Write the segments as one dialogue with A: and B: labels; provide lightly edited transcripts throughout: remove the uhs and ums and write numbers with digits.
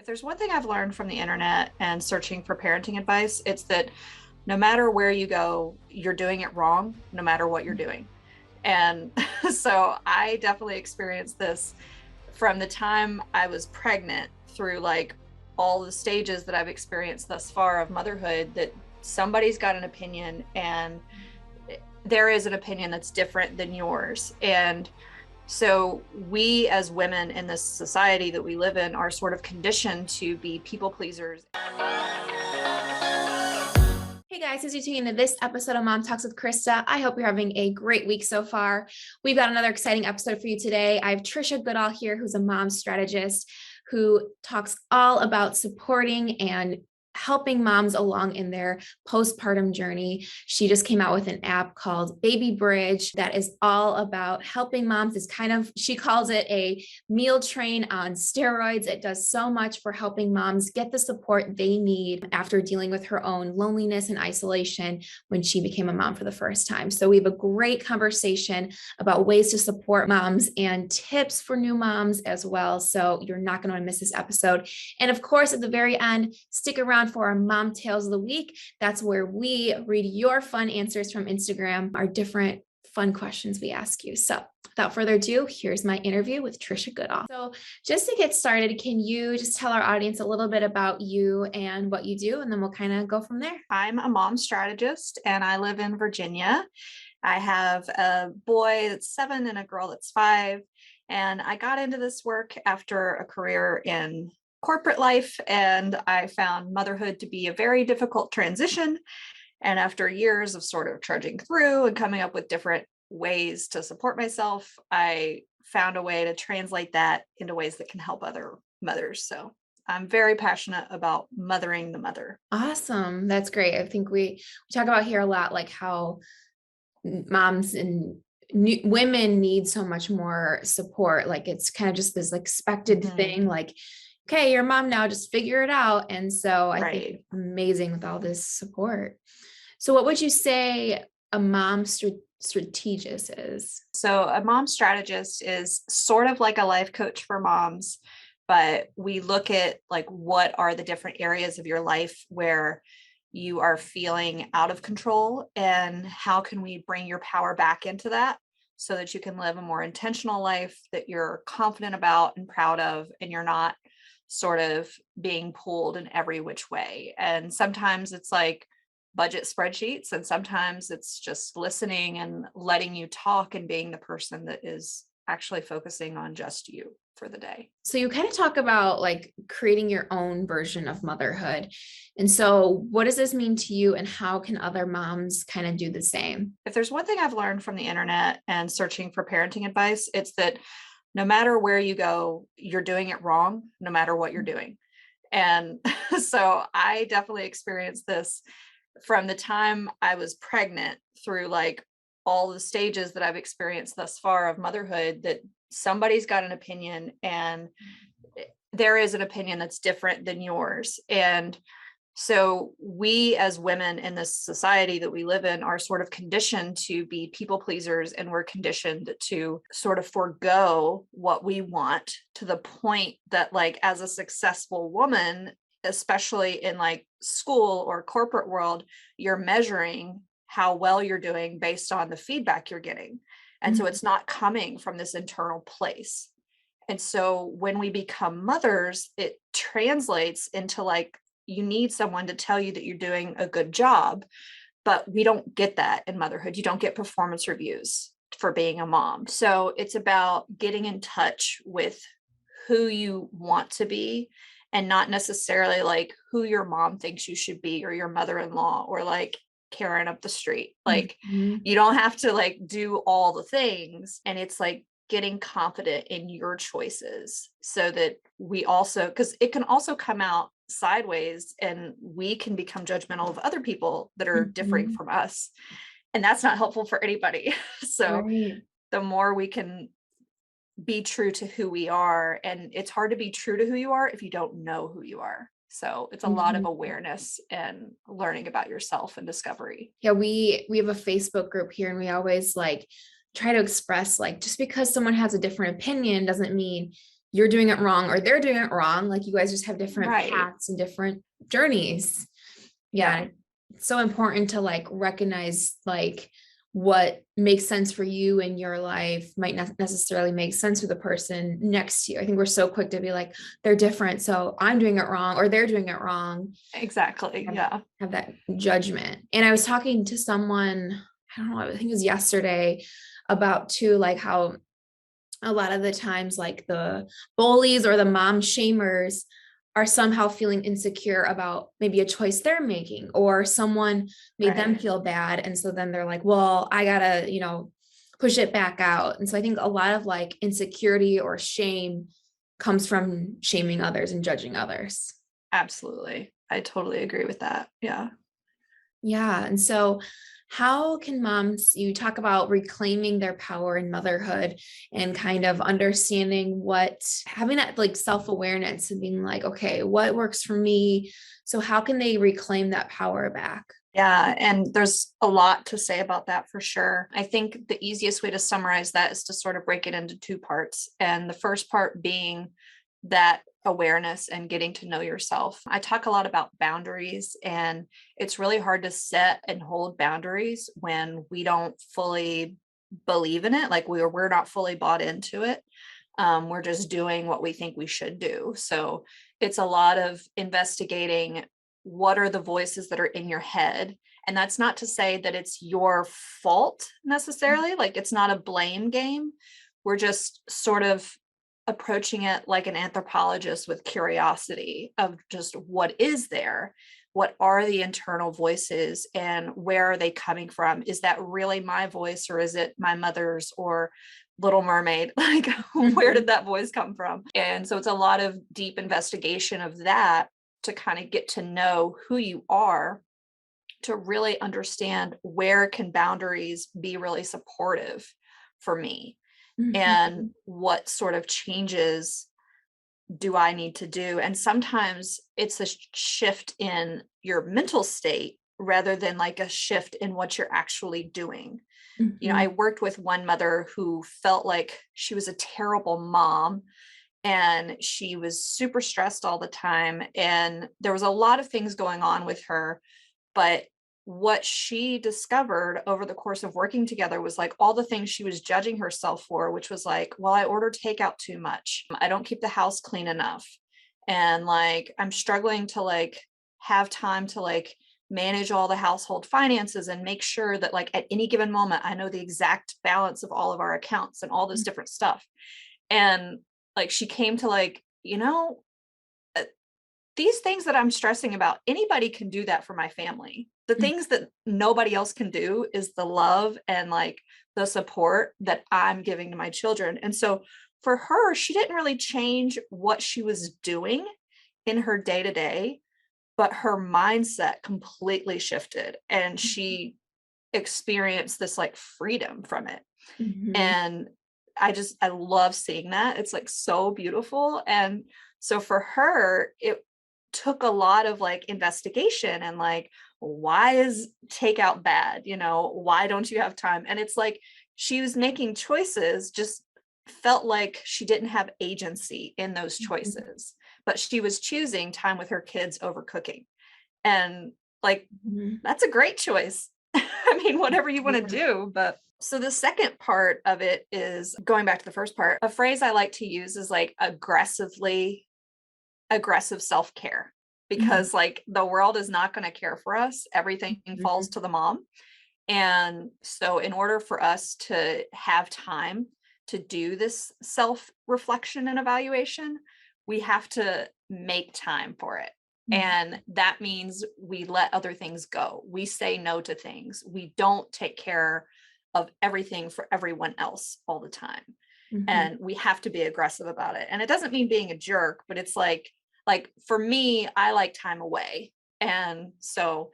A: there's one thing I've learned from the internet and searching for parenting advice, it's that no matter where you go, you're doing it wrong, no matter what you're doing. And so I definitely experienced this from the time I was pregnant through like all the stages that I've experienced thus far of motherhood, that somebody's got an opinion and there is an opinion that's different than yours. And so we as women in this society that we live in are sort of conditioned to be people pleasers.
B: Hey guys, as you tune into this episode of Mom Talks with Christa, I hope you're having a great week so far. We've got another exciting episode for you today. I have Trisha Goodall here, who's a mom strategist who talks all about supporting and helping moms along in their postpartum journey. She just came out with an app called Baby Bridge that is all about helping moms. It's kind of, she calls it a meal train on steroids. It does so much for helping moms get the support they need after dealing with her own loneliness and isolation when she became a mom for the first time. So we have a great conversation about ways to support moms and tips for new moms as well. So you're not going to miss this episode. And of course, at the very end, stick around for our Mom Tales of the Week. That's where we read your fun answers from Instagram, our different fun questions we ask you. So without further ado, here's my interview with Trisha Goodall. So just to get started, can you just tell our audience a little bit about you and what you do, and then we'll kind of go from there.
A: I'm a mom strategist and I live in Virginia. I have a boy that's 7 and a girl that's 5. And I got into this work after a career in corporate life, and I found motherhood to be a very difficult transition. And after years of sort of trudging through and coming up with different ways to support myself, I found a way to translate that into ways that can help other mothers. So I'm very passionate about mothering the mother.
B: Awesome. That's great. I think we talk about here a lot, like how moms and women need so much more support. Like it's kind of just this expected thing, like, okay, you're a mom now, just figure it out. And so I think it's amazing with all this support. So what would you say a mom strategist is?
A: So a mom strategist is sort of like a life coach for moms, but we look at like, what are the different areas of your life where you are feeling out of control, and how can we bring your power back into that so that you can live a more intentional life that you're confident about and proud of, and you're not sort of being pulled in every which way. And sometimes it's like budget spreadsheets, and sometimes it's just listening and letting you talk and being the person that is actually focusing on just you for the day.
B: So you kind of talk about like creating your own version of motherhood. And so what does this mean to you, and how can other moms kind of do the same?
A: If there's one thing I've learned from the internet and searching for parenting advice, it's that no matter where you go, you're doing it wrong, no matter what you're doing. And so I definitely experienced this from the time I was pregnant through like all the stages that I've experienced thus far of motherhood, that somebody's got an opinion and there is an opinion that's different than yours. And so we as women in this society that we live in are sort of conditioned to be people pleasers, and we're conditioned to sort of forego what we want, to the point that like as a successful woman, especially in like school or corporate world, you're measuring how well you're doing based on the feedback you're getting. And so it's not coming from this internal place. And so when we become mothers, it translates into like, you need someone to tell you that you're doing a good job, but we don't get that in motherhood. You don't get performance reviews for being a mom. So it's about getting in touch with who you want to be, and not necessarily like who your mom thinks you should be, or your mother-in-law, or like Karen up the street. Like you don't have to like do all the things. And it's like getting confident in your choices, so that we also, because it can also come out sideways and we can become judgmental of other people that are differing from us. And that's not helpful for anybody. So the more we can be true to who we are, and it's hard to be true to who you are if you don't know who you are. So it's a lot of awareness and learning about yourself and discovery.
B: Yeah, we have a Facebook group here, and we always like try to express like, just because someone has a different opinion doesn't mean you're doing it wrong or they're doing it wrong. Like you guys just have different
A: Right.
B: paths and different journeys.
A: Yeah.
B: Yeah. It's so important to like recognize like what makes sense for you in your life might not necessarily make sense for the person next to you. I think we're so quick to be like, they're different, so I'm doing it wrong or they're doing it wrong.
A: Exactly. Yeah.
B: Have that judgment. And I was talking to someone, I don't know, I think it was yesterday, about too, like how a lot of the times like the bullies or the mom shamers are somehow feeling insecure about maybe a choice they're making or someone made them
A: Right.
B: feel bad, and so then they're like, well, I gotta, push it back out. And so I think a lot of like insecurity or shame comes from shaming others and judging others.
A: Absolutely. I totally agree with that. Yeah.
B: Yeah. And so, how can moms, you talk about reclaiming their power in motherhood and kind of understanding what, having that like self awareness and being like, okay, what works for me? So, how can they reclaim that power back?
A: Yeah, and there's a lot to say about that for sure. I think the easiest way to summarize that is to sort of break it into two parts. And the first part being that awareness and getting to know yourself. I talk a lot about boundaries, and it's really hard to set and hold boundaries when we don't fully believe in it. Like we're not fully bought into it. We're just doing what we think we should do. So it's a lot of investigating what are the voices that are in your head. And that's not to say that it's your fault necessarily, like it's not a blame game. We're just sort of approaching it like an anthropologist with curiosity of just what is there? What are the internal voices and where are they coming from? Is that really my voice or is it my mother's or Little Mermaid? Like, where
B: Mhm.
A: did that voice come from? And so it's a lot of deep investigation of that to kind of get to know who you are, to really understand where can boundaries be really supportive for me and
B: Mhm.
A: what sort of changes do I need to do. And sometimes it's a shift in your mental state rather than like a shift in what you're actually doing. I
B: Mhm.
A: worked with one mother who felt like she was a terrible mom and she was super stressed all the time. And there was a lot of things going on with her. But what she discovered over the course of working together was like all the things she was judging herself for, which was like, well, I order takeout too much. I don't keep the house clean enough. And like, I'm struggling to like have time to like manage all the household finances and make sure that like at any given moment, I know the exact balance of all of our accounts and all this different stuff. And like, she came to like, uh, these things that I'm stressing about, anybody can do that for my family. The things that nobody else can do is the love and like the support that I'm giving to my children. And so for her, she didn't really change what she was doing in her day to day, but her mindset completely shifted and she experienced this like freedom from it.
B: Mhm.
A: And I love seeing that. It's like so beautiful. And so for her, it took a lot of like investigation and like, why is takeout bad? Why don't you have time? And it's like she was making choices, just felt like she didn't have agency in those
B: Mhm.
A: choices, but she was choosing time with her kids over cooking. And like,
B: Mhm.
A: that's a great choice. I mean, whatever you want to
B: Yeah.
A: do. But so the second part of it is going back to the first part. A phrase I like to use is like aggressive self-care,
B: Mhm.
A: because like the world is not going to care for us. Everything falls
B: Mhm.
A: to the mom. And so in order for us to have time to do this self-reflection and evaluation, we have to make time for it. And that means we let other things go. We say no to things. We don't take care of everything for everyone else all the time.
B: Mhm.
A: And we have to be aggressive about it. And it doesn't mean being a jerk, but it's like for me, I like time away. And so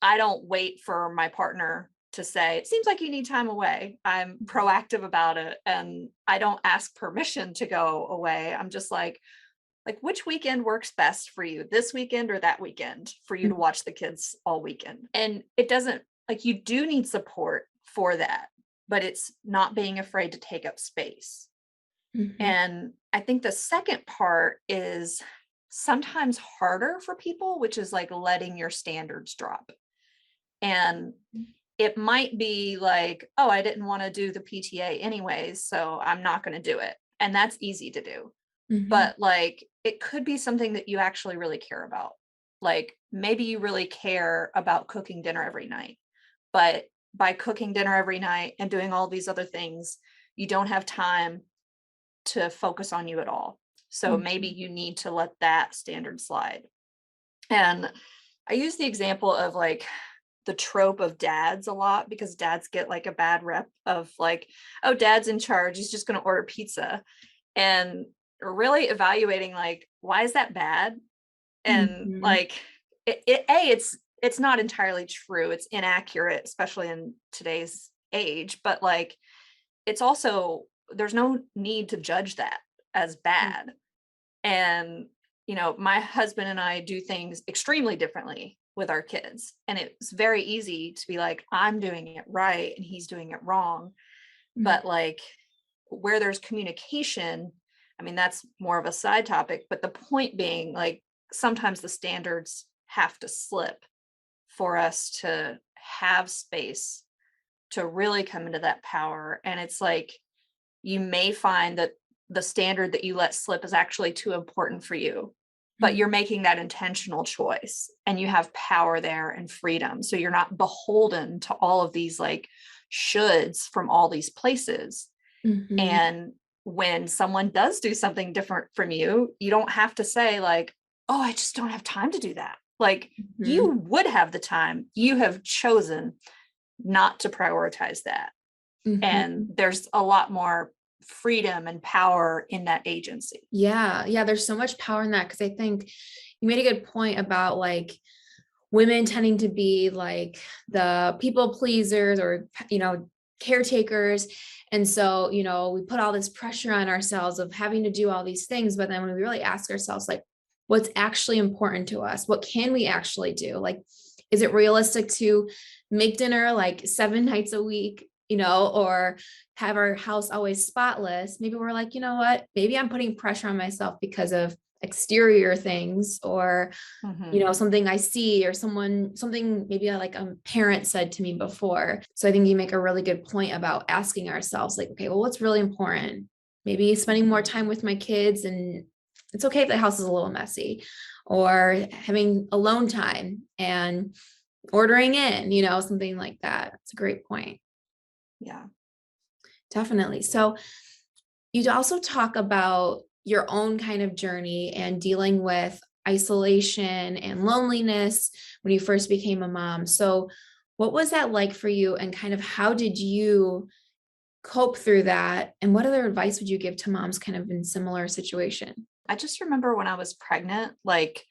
A: I don't wait for my partner to say, it seems like you need time away. I'm proactive about it. And I don't ask permission to go away. I'm just like which weekend works best for you, this weekend or that weekend, for you to
B: Mhm.
A: watch the kids all weekend. And it doesn't, like, you do need support for that, but it's not being afraid to take up space.
B: Mhm.
A: And I think the second part is sometimes harder for people, which is like letting your standards drop. And it might be like, oh, I didn't want to do the PTA anyways, so I'm not going to do it. And that's easy to do.
B: Mhm.
A: But like, it could be something that you actually really care about. Like, maybe you really care about cooking dinner every night, but by cooking dinner every night and doing all these other things, you don't have time to focus on you at all. So maybe
B: Mhm.
A: you need to let that standard slide. And I use the example of like the trope of dads a lot because dads get like a bad rep of like, oh, dad's in charge. He's just going to order pizza. And really evaluating like, why is that bad? And
B: Mhm.
A: like, it's not entirely true. It's inaccurate, especially in today's age. But like, it's also, there's no need to judge that as bad. And, my husband and I do things extremely differently with our kids. And it's very easy to be like, I'm doing it right and he's doing it wrong.
B: Mhm.
A: But like where there's communication, I mean, that's more of a side topic. But the point being, like, sometimes the standards have to slip for us to have space to really come into that power. And it's like, you may find that the standard that you let slip is actually too important for you, but
B: Mhm.
A: you're making that intentional choice and you have power there and freedom. So you're not beholden to all of these like shoulds from all these places.
B: Mhm.
A: And when someone does do something different from you, you don't have to say like, oh, I just don't have time to do that. Like,
B: Mhm.
A: you would have the time. You have chosen not to prioritize that. And
B: Mhm.
A: there's a lot more freedom and power in that agency.
B: Yeah, yeah, there's so much power in that because I think you made a good point about like women tending to be like the people pleasers or caretakers. And so, we put all this pressure on ourselves of having to do all these things, but then when we really ask ourselves like what's actually important to us, what can we actually do? Like, is it realistic to make dinner like 7 nights a week, or have our house always spotless? Maybe we're like, you know what, maybe I'm putting pressure on myself because of exterior things, or
A: Mhm.
B: something I see, or something maybe like a parent said to me before. So I think you make a really good point about asking ourselves like, okay, well, what's really important? Maybe spending more
A: Mhm.
B: time with my kids, and it's okay if the house is a little messy, or having alone time and ordering in, something like that. It's a great point.
A: Yeah.
B: Definitely. So you also talk about your own kind of journey and dealing with isolation and loneliness when you first became a mom. So, what was that like for you, and kind of how did you cope through that? And what other advice would you give to moms kind of in similar situation?
A: I just remember when I was pregnant, like,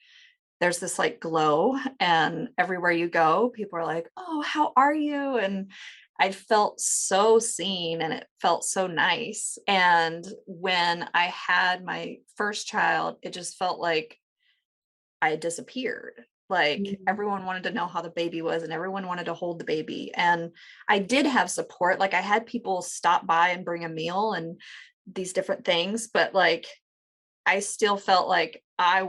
A: there's this like glow, and everywhere you go, people are like, "Oh, how are you?" And I felt so seen and it felt so nice. And when I had my first child, it just felt like I disappeared. Like,
B: Mhm.
A: everyone wanted to know how the baby was and everyone wanted to hold the baby. And I did have support. Like, I had people stop by and bring a meal and these different things, but like I still felt like I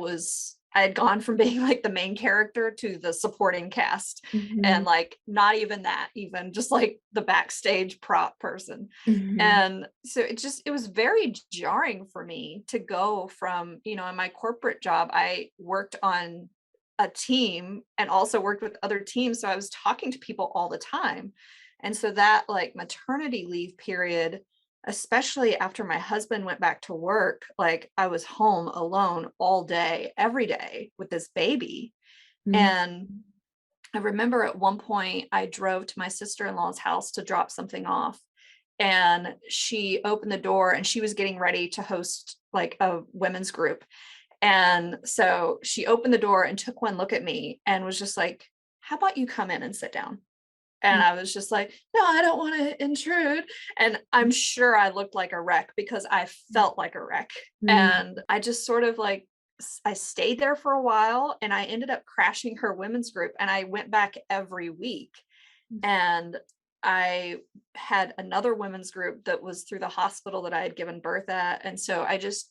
A: had gone from being like the main character to the supporting cast, and
B: Mhm.
A: like not even that, even just like the backstage prop person.
B: Mhm.
A: And so it was very jarring for me to go from, in my corporate job, I worked on a team and also worked with other teams. So I was talking to people all the time. And so that like maternity leave period, especially after my husband went back to work, like I was home alone all day, every day with this baby.
B: Mhm.
A: And I remember at one point I drove to my sister-in-law's house to drop something off. And she opened the door and she was getting ready to host like a women's group. And so she opened the door and took one look at me and was just like, "How about you come in and sit down?" And I was just like, "No, I don't want to intrude." And I'm sure I looked like a wreck because I felt like a wreck.
B: Mhm.
A: And I just sort of like, I stayed there for a while and I ended up crashing her women's group and I went back every week. And I had another women's group that was through the hospital that I had given birth at. And so I just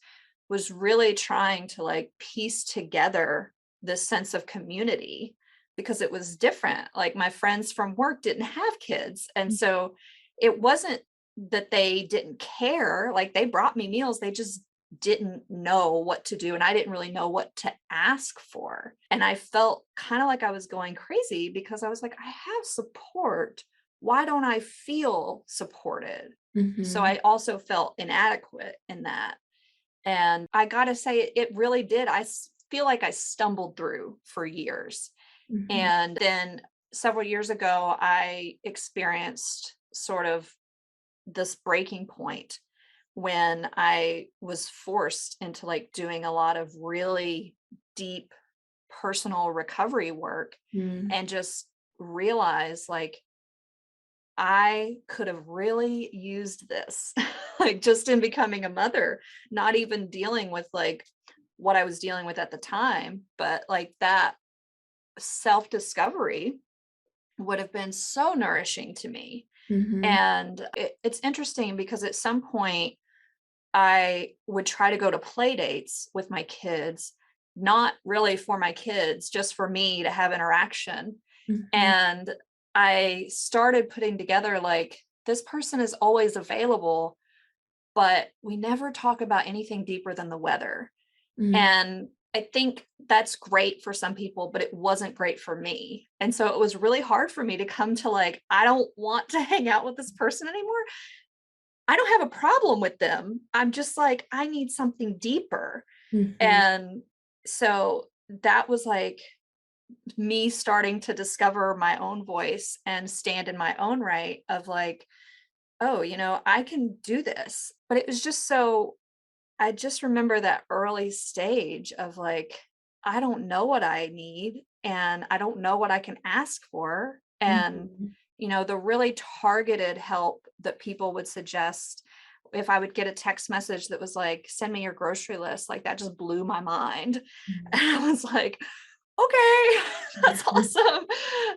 A: was really trying to like piece together this sense of community because it was different. Like my friends from work didn't have kids. And so it wasn't that they didn't care. Like they brought me meals, they just didn't know what to do. And I didn't really know what to ask for. And I felt kind of like I was going crazy because I was like, I have support. Why don't I feel supported? So
B: Mhm.
A: I also felt inadequate in that. And I got to say, it really did. Feel like I stumbled through for years.
B: Mhm.
A: And then several years ago, I experienced sort of this breaking point when I was forced into like doing a lot of really deep personal recovery work
B: Mm.
A: and just realize like I could have really used this, like just in becoming a mother, not even dealing with like what I was dealing with at the time, but like that self discovery would have been so nourishing to me.
B: Mhm.
A: And it's interesting because at some point I would try to go to play dates with my kids, not really for my kids, just for me to have interaction.
B: Mhm.
A: And I started putting together like, this person is always available, but we never talk about anything deeper than the weather.
B: Mm.
A: And I think that's great for some people, but it wasn't great for me. And so it was really hard for me to come to like, I don't want to hang out with this person anymore. I don't have a problem with them. I'm just like, I need something deeper.
B: Mhm.
A: And so that was like me starting to discover my own voice and stand in my own right of like, oh, I can do this. But it was just so, I just remember that early stage of like, I don't know what I need and I don't know what I can ask for. And,
B: Mhm.
A: the really targeted help that people would suggest if I would get a text message that was like, send me your grocery list, like that just blew my mind.
B: Mhm.
A: And I was like, okay, that's awesome.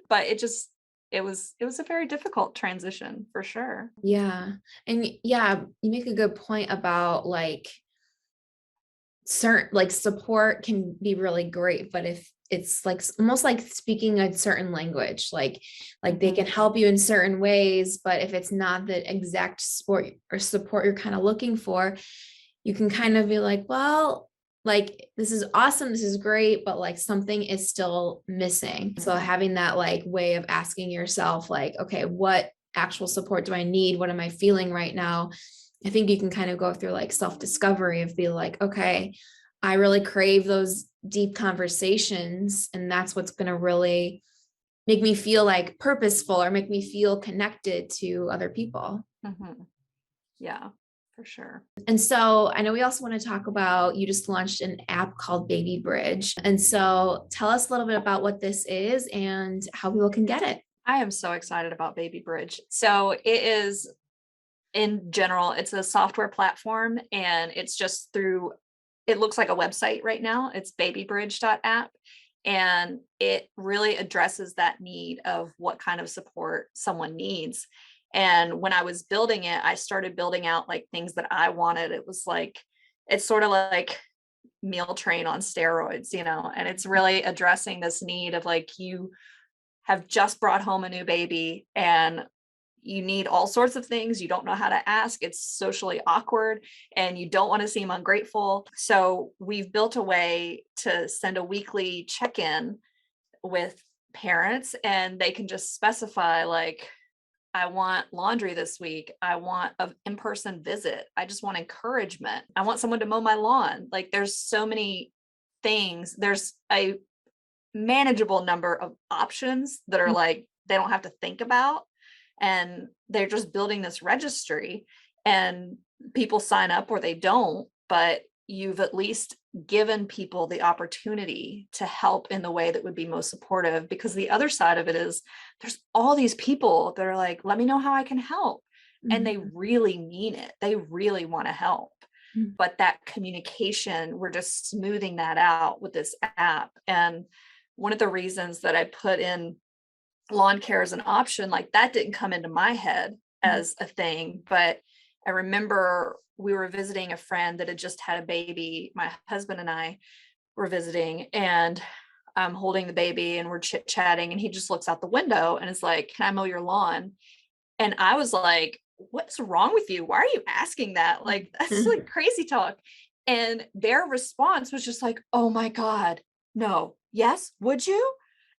A: But it was a very difficult transition for sure.
B: Yeah. And yeah, you make a good point about like certain like support can be really great, but if it's like almost like speaking a certain language, like they can
A: Mhm.
B: help you in certain ways, but if it's not the exact support you're kind of looking for, you can kind of be like, well, like this is awesome, this is great, but like something is still missing. So
A: Mhm.
B: having that like way of asking yourself like, okay, what actual support do I need? What am I feeling right now? I think you can kind of go through like self-discovery of be like, okay, I really crave those deep conversations, and that's what's going to really make me feel like purposeful or make me feel connected to other people.
A: Mhm. Yeah, for sure.
B: And so I know we also want to talk about, you just launched an app called Baby Bridge. And so tell us a little bit about what this is and how people can get it.
A: I am so excited about Baby Bridge. So it is, in general, it's a software platform and it's just through, it looks like a website right now. It's babybridge.app. And it really addresses that need of what kind of support someone needs. And when I was building it, I started building out like things that I wanted. It was like, it's sort of like meal train on steroids, and it's really addressing this need of like, you have just brought home a new baby and you need all sorts of things. You don't know how to ask. It's socially awkward and you don't want to seem ungrateful. So we've built a way to send a weekly check-in with parents and they can just specify like, I want laundry this week. I want an in-person visit. I just want encouragement. I want someone to mow my lawn. Like there's so many things. There's a manageable number of options that are like they don't have to think about, and they're just building this registry and people sign up or they don't, but you've at least given people the opportunity to help in the way that would be most supportive, because the other side of it is there's all these people that are like, let me know how I can help, and they
B: Mhm.
A: really mean it, they really want to help,
B: Mhm.
A: but that communication, we're just smoothing that out with this app. And one of the reasons that I put in lawn care is an option, like that didn't come into my head as a thing. But I remember we were visiting a friend that had just had a baby. My husband and I were visiting, and I'm holding the baby and we're chit chatting, and he just looks out the window and is like, "Can I mow your lawn?" And I was like, "What's wrong with you? Why are you asking that? Like, that's like crazy talk." And their response was just like, "Oh my God, no, yes, would you?"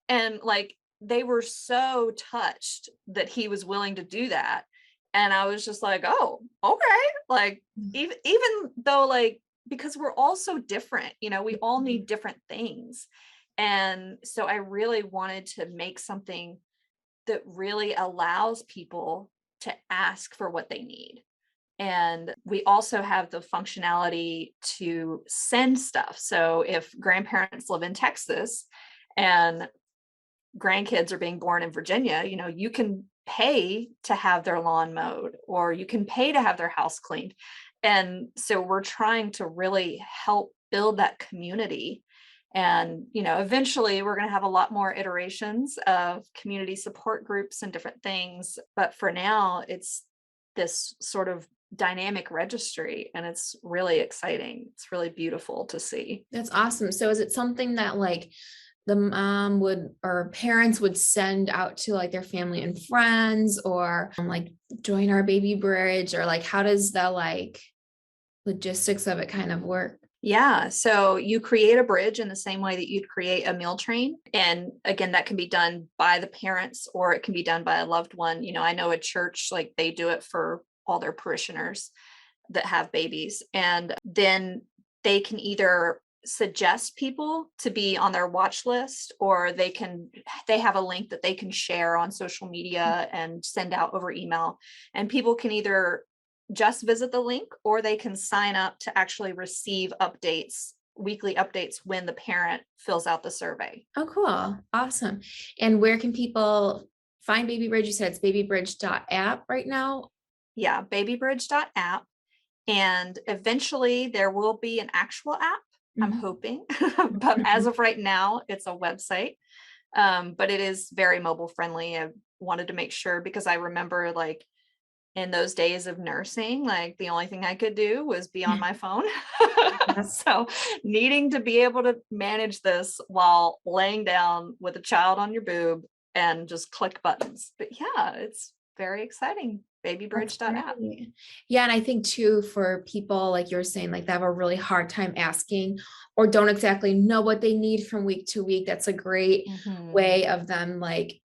A: And like, they were so touched that he was willing to do that. And I was just like, "Oh, okay." Like, even though, like, because we're all so different, we all need different things. And so I really wanted to make something that really allows people to ask for what they need. And we also have the functionality to send stuff. So if grandparents live in Texas and grandkids are being born in Virginia, you can pay to have their lawn mowed, or you can pay to have their house cleaned. And so we're trying to really help build that community. And, eventually we're going to have a lot more iterations of community support groups and different things. But for now, it's this sort of dynamic registry, and it's really exciting. It's really beautiful to see.
B: That's awesome. So is it something that like the mom would or parents would send out to like their family and friends, or like join our baby bridge, or like how does the like logistics of it kind of work?
A: Yeah. So you create a bridge in the same way that you'd create a meal train. And again, that can be done by the parents or it can be done by a loved one. I know a church, like they do it for all their parishioners that have babies. And then they can either suggest people to be on their watch list, or they have a link that they can share on social media and send out over email. And people can either just visit the link, or they can sign up to actually receive weekly updates when the parent fills out the survey.
B: Oh, cool. Awesome. And where can people find Baby Bridge? You said it's babybridge.app right now.
A: Yeah, babybridge.app. And eventually there will be an actual app, I'm hoping. But as of right now, it's a website. But it is very mobile friendly. I wanted to make sure, because I remember, like, in those days of nursing, like the only thing I could do was be on my phone. So needing to be able to manage this while laying down with a child on your boob and just click buttons. But yeah, it's very exciting. Babybridge.app.
B: Yeah. And I think too, for people like you're saying, like they have a really hard time asking or don't exactly know what they need from week to week. That's a great way of them, like,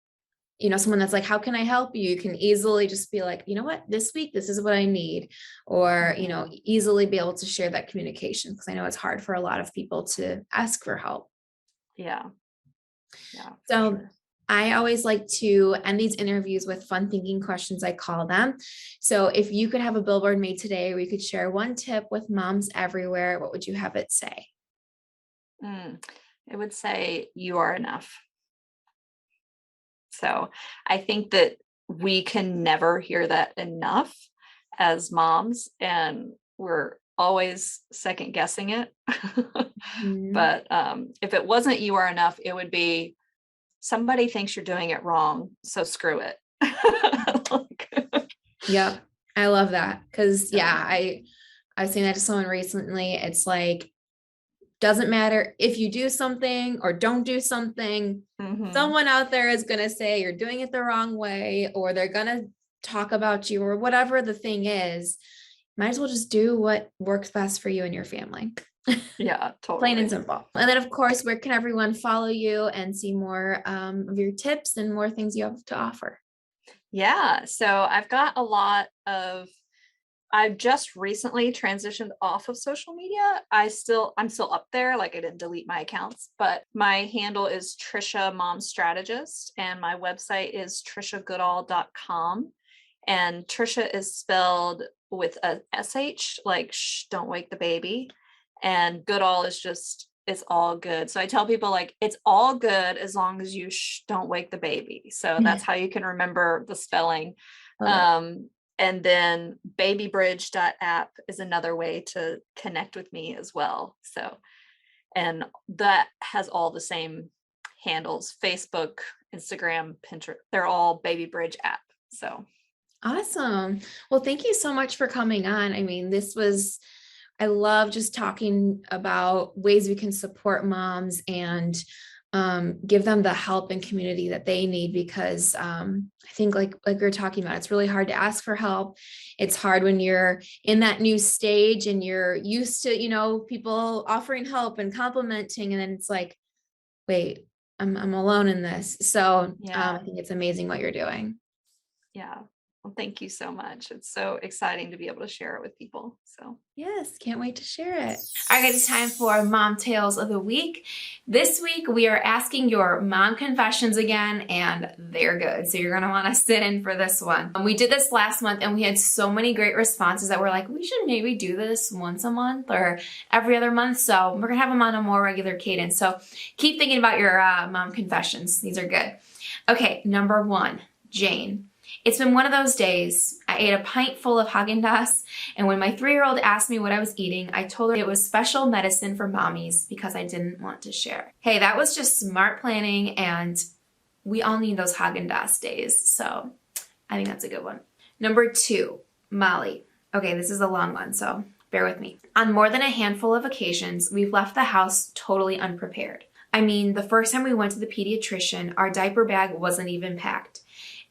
B: someone that's like, how can I help you? You can easily just be like, you know what, this week, this is what I need, or, easily be able to share that communication. Because I know it's hard for a lot of people to ask for help.
A: Yeah. Yeah.
B: So
A: sure.
B: I always like to end these interviews with fun thinking questions, I call them. So if you could have a billboard made today where you could share one tip with moms everywhere, what would you have it say?
A: It would say, "You are enough." So I think that we can never hear that enough as moms, and we're always second guessing it. But if it wasn't "you are enough," it would be, "Somebody thinks you're doing it wrong, so screw it."
B: Yep. I love that. Cause I was saying that to someone recently. It's like, doesn't matter if you do something or don't do something, someone out there is going to say you're doing it the wrong way, or they're going to talk about you, or whatever the thing is. Might as well just do what works best for you and your family.
A: Yeah, totally.
B: Plain and simple. And then, of course, where can everyone follow you and see more of your tips and more things you have to offer?
A: Yeah. So I've just recently transitioned off of social media. I'm still up there. Like, I didn't delete my accounts, but my handle is Trisha Mom Strategist, and my website is trishagoodall.com. And Trisha is spelled with a SH, like don't wake the baby. And Goodall is just, it's all good. So I tell people, like, it's all good as long as you don't wake the baby. So that's how you can remember the spelling. And then babybridge.app is another way to connect with me as well. So, and that has all the same handles: Facebook, Instagram, Pinterest. They're all Baby Bridge app. So
B: Awesome. Well, thank you so much for coming on. I mean, I love just talking about ways we can support moms and give them the help and community that they need, because I think like we were talking about, it's really hard to ask for help. It's hard when you're in that new stage and you're used to, people offering help and complimenting, and then it's like, wait, I'm alone in this. So
A: yeah.
B: I think it's amazing what you're doing.
A: Yeah. Well, thank you so much. It's so exciting to be able to share it with people. So
B: Yes, can't wait to share it. All right, guys, it's time for Mom Tales of the Week. This week, we are asking your mom confessions again, and they're good. So you're going to want to sit in for this one. We did this last month, and we had so many great responses that we're like, we should maybe do this once a month or every other month. So we're going to have them on a more regular cadence. So keep thinking about your mom confessions. These are good. Okay, number 1, Jane. It's been one of those days. I ate a pint full of Haagen-Dazs, and when my 3-year-old asked me what I was eating, I told her it was special medicine for mommies because I didn't want to share. Hey, that was just smart planning, and we all need those Haagen-Dazs days, so I think that's a good one. Number 2, Molly. Okay, this is a long one, so bear with me. On more than a handful of occasions, we've left the house totally unprepared. I mean, the first time we went to the pediatrician, our diaper bag wasn't even packed,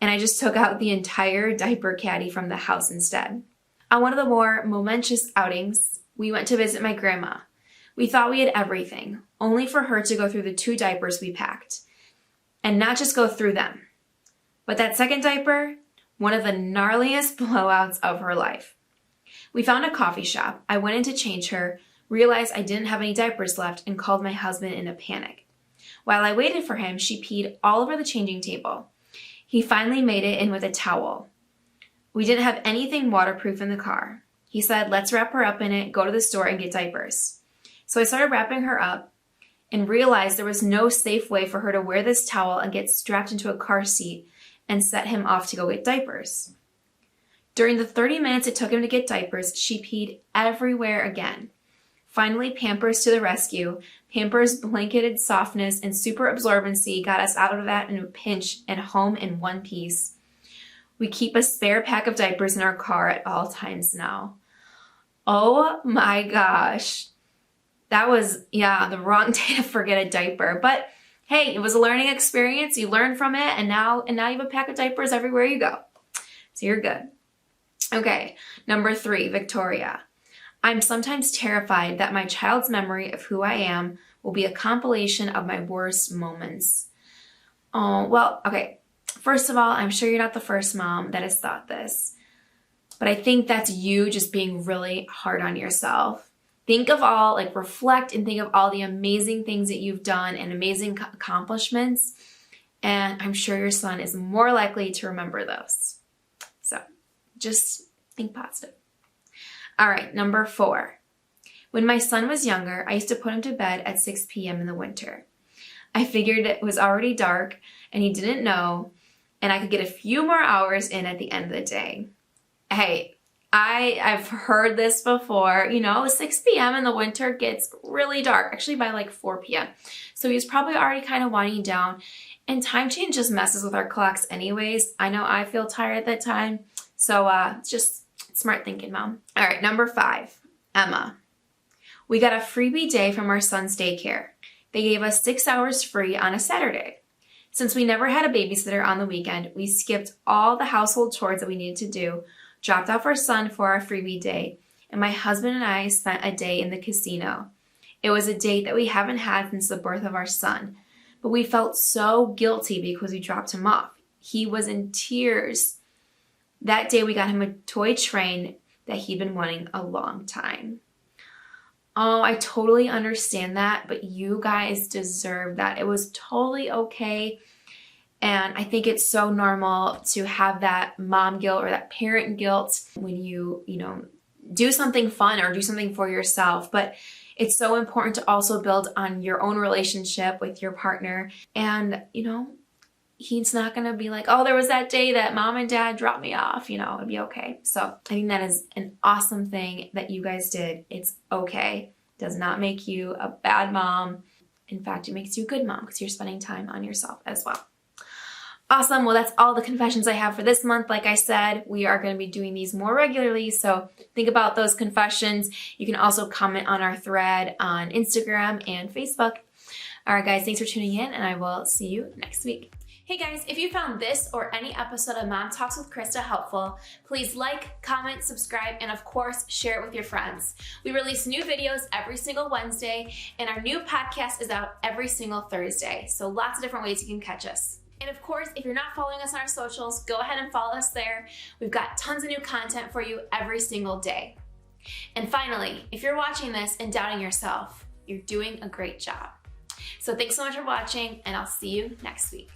B: and I just took out the entire diaper caddy from the house instead. On one of the more momentous outings, we went to visit my grandma. We thought we had everything, only for her to go through the 2 diapers we packed. And not just go through them, but that second diaper, one of the gnarliest blowouts of her life. We found a coffee shop. I went in to change her, realized I didn't have any diapers left, and called my husband in a panic. While I waited for him, she peed all over the changing table. He finally made it in with a towel. We didn't have anything waterproof in the car. He said, let's wrap her up in it, go to the store and get diapers. So I started wrapping her up and realized there was no safe way for her to wear this towel and get strapped into a car seat and set him off to go get diapers. During the 30 minutes it took him to get diapers, she peed everywhere again. Finally, Pampers to the rescue. Pampers' blanketed softness and super absorbency got us out of that in a pinch and home in one piece. We keep a spare pack of diapers in our car at all times now. Oh my gosh. That was, the wrong day to forget a diaper. But hey, it was a learning experience. You learned from it, and now you have a pack of diapers everywhere you go. So you're good. Okay, number 3, Victoria. I'm sometimes terrified that my child's memory of who I am will be a compilation of my worst moments. Oh, well, okay. First of all, I'm sure you're not the first mom that has thought this, but I think that's you just being really hard on yourself. Reflect and think of all the amazing things that you've done and amazing accomplishments, and I'm sure your son is more likely to remember those. So just think positive. All right, number 4. When my son was younger, I used to put him to bed at 6 p.m. in the winter. I figured it was already dark and he didn't know, and I could get a few more hours in at the end of the day. Hey, I've heard this before. 6 p.m. in the winter gets really dark, actually by like 4 p.m. So he was probably already kind of winding down, and time change just messes with our clocks anyways. I know I feel tired at that time. So it's just smart thinking, Mom. All right, number 5, Emma. We got a freebie day from our son's daycare. They gave us 6 hours free on a Saturday. Since we never had a babysitter on the weekend, we skipped all the household chores that we needed to do, dropped off our son for our freebie day, and my husband and I spent a day in the casino. It was a date that we haven't had since the birth of our son, but we felt so guilty because we dropped him off. He was in tears. That day we got him a toy train that he'd been wanting a long time. Oh, I totally understand that, but you guys deserve that. It was totally okay. And I think it's so normal to have that mom guilt or that parent guilt when you do something fun or do something for yourself. But it's so important to also build on your own relationship with your partner. And, he's not going to be like, oh, there was that day that mom and dad dropped me off, it'd be okay. So I think that is an awesome thing that you guys did. It's okay. It does not make you a bad mom. In fact, it makes you a good mom because you're spending time on yourself as well. Awesome. Well, that's all the confessions I have for this month. Like I said, we are going to be doing these more regularly. So think about those confessions. You can also comment on our thread on Instagram and Facebook. All right, guys, thanks for tuning in, and I will see you next week. Hey guys, if you found this or any episode of Mom Talks with Christa helpful, please like, comment, subscribe, and of course, share it with your friends. We release new videos every single Wednesday, and our new podcast is out every single Thursday. So lots of different ways you can catch us. And of course, if you're not following us on our socials, go ahead and follow us there. We've got tons of new content for you every single day. And finally, if you're watching this and doubting yourself, you're doing a great job. So thanks so much for watching, and I'll see you next week.